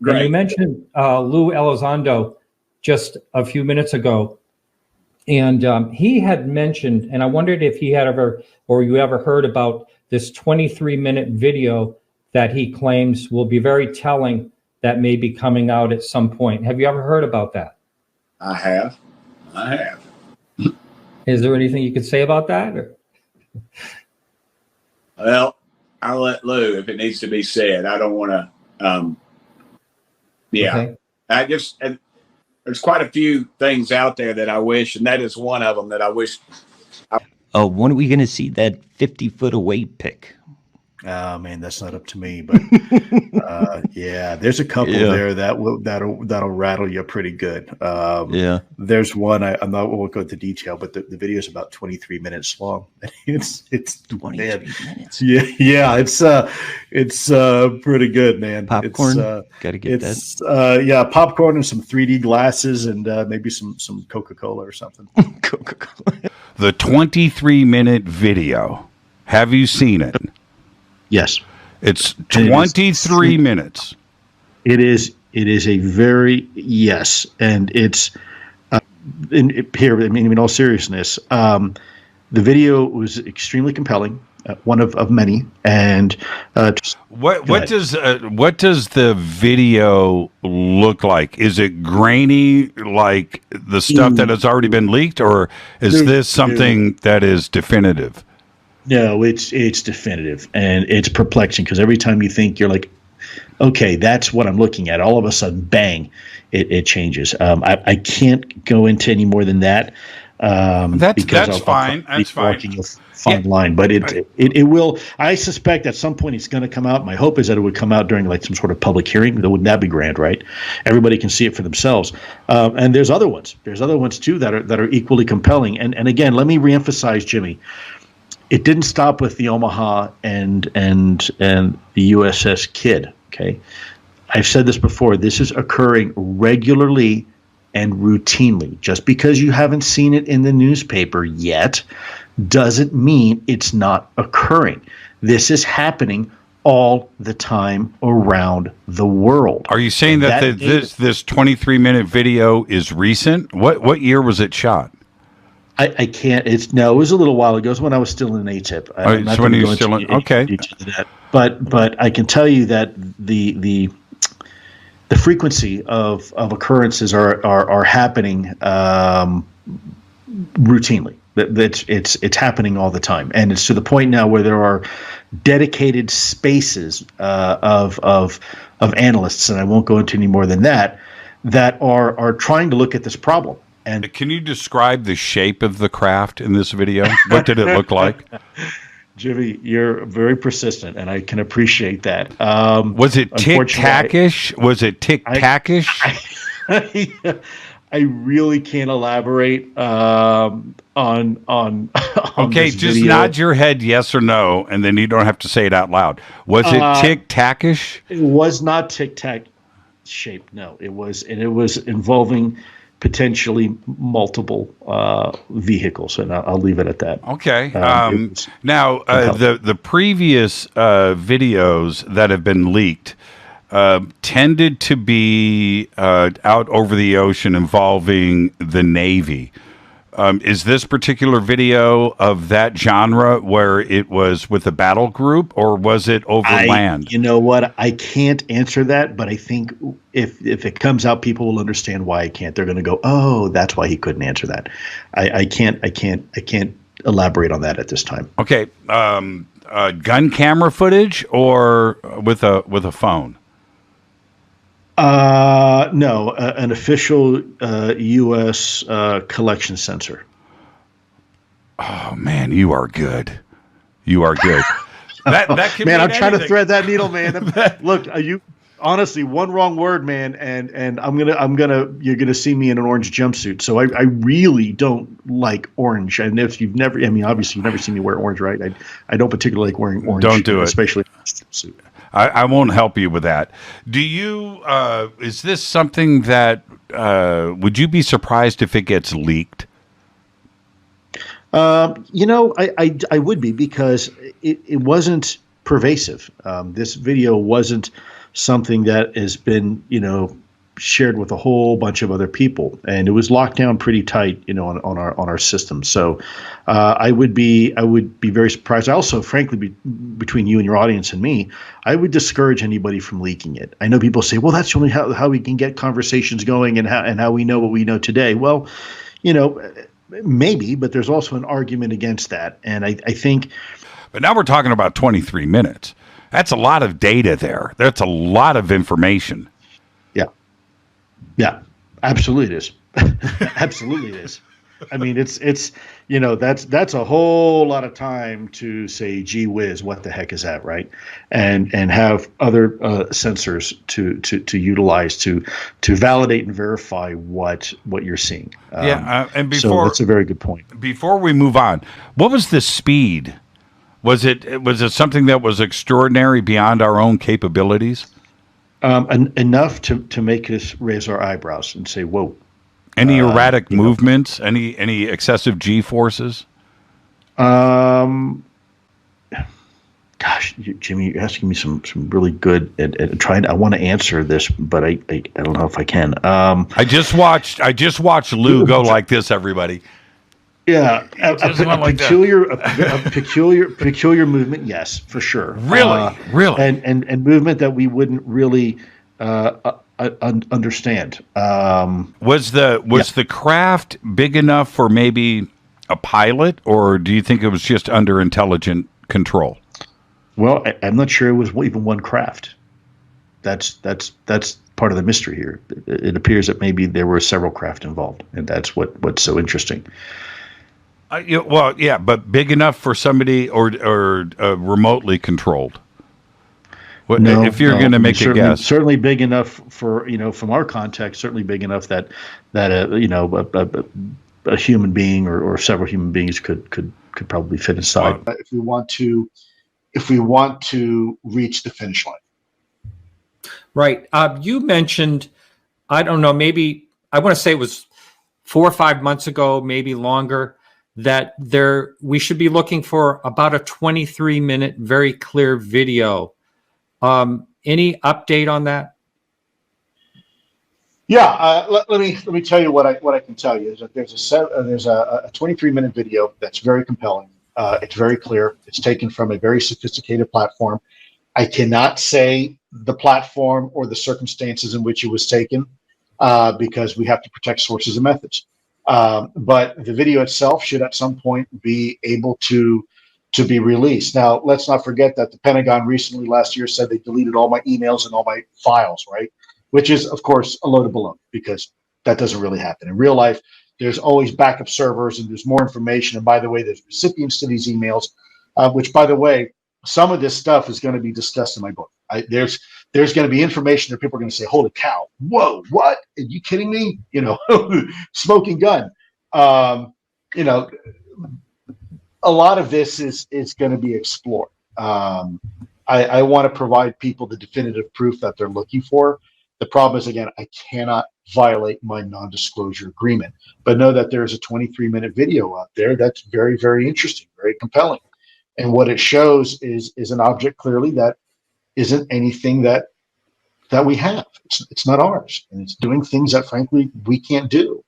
And you mentioned Lue Elizondo just a few minutes ago. And he had mentioned, and I wondered if he had ever, or you ever heard about this 23-minute video that he claims will be very telling that may be coming out at some point. Have you ever heard about that? I have. Is there anything you could say about that? Or? Well, I'll let Lou if it needs to be said. I don't want to. Okay. There's quite a few things out there that I wish, and that is one of them that I wish. When are we going to see that 50-foot away pic? Oh man, that's not up to me, but yeah, there's a couple there that'll rattle you pretty good. There's one I won't go into detail, but the video is about 23 minutes long. It's 23 minutes. Yeah, it's pretty good, man. Popcorn, gotta get that. Popcorn and some 3D glasses and maybe some Coca-Cola or something. Coca-Cola. The 23-minute video. Have you seen it? Yes. It's 23 minutes. It is a very, yes. And it's, in all seriousness, the video was extremely compelling, one of many. And what does the video look like? Is it grainy like the stuff that has already been leaked, or is this something that is definitive? No, it's definitive, and it's perplexing because every time you think you're like, okay, that's what I'm looking at, all of a sudden, bang, it changes. I can't go into any more than that. That's fine. That's fine. Walking a fine line, but it will. I suspect at some point it's going to come out. My hope is that it would come out during like some sort of public hearing. Wouldn't that be grand, right? Everybody can see it for themselves. And there's other ones. There's other ones too that are equally compelling. And again, let me reemphasize, Jimmy. It didn't stop with the Omaha and the USS Kidd. Okay, I've said this before. This is occurring regularly and routinely. Just because you haven't seen it in the newspaper yet doesn't mean it's not occurring. This is happening all the time around the world. Are you saying that this 23-minute video is recent? What year was it shot? I can't. It was a little while ago. It was when I was still in ATIP. So when you still in? Okay. But I can tell you that the frequency of occurrences are happening routinely. It's happening all the time, and it's to the point now where there are dedicated spaces of analysts, and I won't go into any more than that are trying to look at this problem. And can you describe the shape of the craft in this video? What did it look like? Jimmy, you're very persistent, and I can appreciate that. Was it tic-tac-ish? I really can't elaborate on okay, this just video. nod your head yes or no, and then you don't have to say it out loud. Was it tic-tac-ish? It was not tic-tac shaped. No, it was involving potentially multiple vehicles, and I'll leave it at that. Okay. Now, the previous videos that have been leaked tended to be out over the ocean involving the Navy. Is this particular video of that genre where it was with a battle group, or was it over land? You know what? I can't answer that, but I think if it comes out, people will understand why I can't. They're going to go, "Oh, that's why he couldn't answer that." I can't elaborate on that at this time. Okay, gun camera footage or with a phone? No, an official U.S. collection sensor. Oh man, you are good. You are good. That can man, I'm trying to thread that needle, man. Look, you honestly one wrong word, man, and you're gonna see me in an orange jumpsuit. So I really don't like orange. And if you've never, obviously you've never seen me wear orange, right? I don't particularly like wearing orange. Don't do it, especially in a jumpsuit. I won't help you with that. Do you? Is this something that would you be surprised if it gets leaked? I would be, because it wasn't pervasive. This video wasn't something that has been, shared with a whole bunch of other people, and it was locked down pretty tight, on our system. So I would be very surprised. I also, frankly, between you and your audience and me, I would discourage anybody from leaking it. I know people say, well, that's only how we can get conversations going and how we know what we know today. Well, maybe, but there's also an argument against that. And I think. But now we're talking about 23 minutes. That's a lot of data there. That's a lot of information. Yeah, absolutely it is. Absolutely it is. I mean, it's that's a whole lot of time to say, gee whiz, what the heck is that, right? And have other sensors to utilize to validate and verify what you're seeing. And before, so that's a very good point. Before we move on, what was the speed? Was it something that was extraordinary beyond our own capabilities? Enough to make us raise our eyebrows and say, whoa. Any erratic movements? Any excessive G forces? Gosh, Jimmy, you're asking me some really good and trying. I want to answer this, but I don't know if I can. I just watched Lou go like this. Everybody. Yeah, a peculiar movement. Yes, for sure. Really, and movement that we wouldn't really understand. Was the craft big enough for maybe a pilot, or do you think it was just under intelligent control? Well, I'm not sure it was even one craft. That's part of the mystery here. It appears that maybe there were several craft involved, and that's what's so interesting. But big enough for somebody or remotely controlled. No, if you're going to make a guess, certainly big enough for from our context, certainly big enough that a human being or several human beings could probably fit inside. If we want to reach the finish line. Right. You mentioned, I don't know, maybe I want to say it was 4 or 5 months ago, maybe longer, that we should be looking for about a 23-minute, very clear video. Any update on that? Yeah, let me tell you what I can tell you is that there's a 23-minute video that's very compelling. It's very clear. It's taken from a very sophisticated platform. I cannot say the platform or the circumstances in which it was taken because we have to protect sources and methods. But the video itself should at some point be able to be released. Now, let's not forget that the Pentagon recently last year said they deleted all my emails and all my files, right? Which is, of course, a load of baloney because that doesn't really happen. In real life, there's always backup servers and there's more information. And by the way, there's recipients to these emails, which, by the way, some of this stuff is going to be discussed in my book. There's going to be information that people are going to say, holy cow, whoa, what? Are you kidding me? Smoking gun. A lot of this is going to be explored. I want to provide people the definitive proof that they're looking for. The problem is, again, I cannot violate my non-disclosure agreement. But know that there's a 23-minute video out there that's very, very interesting, very compelling. And what it shows is an object clearly that isn't anything that we have. It's not ours, and it's doing things that, frankly, we can't do.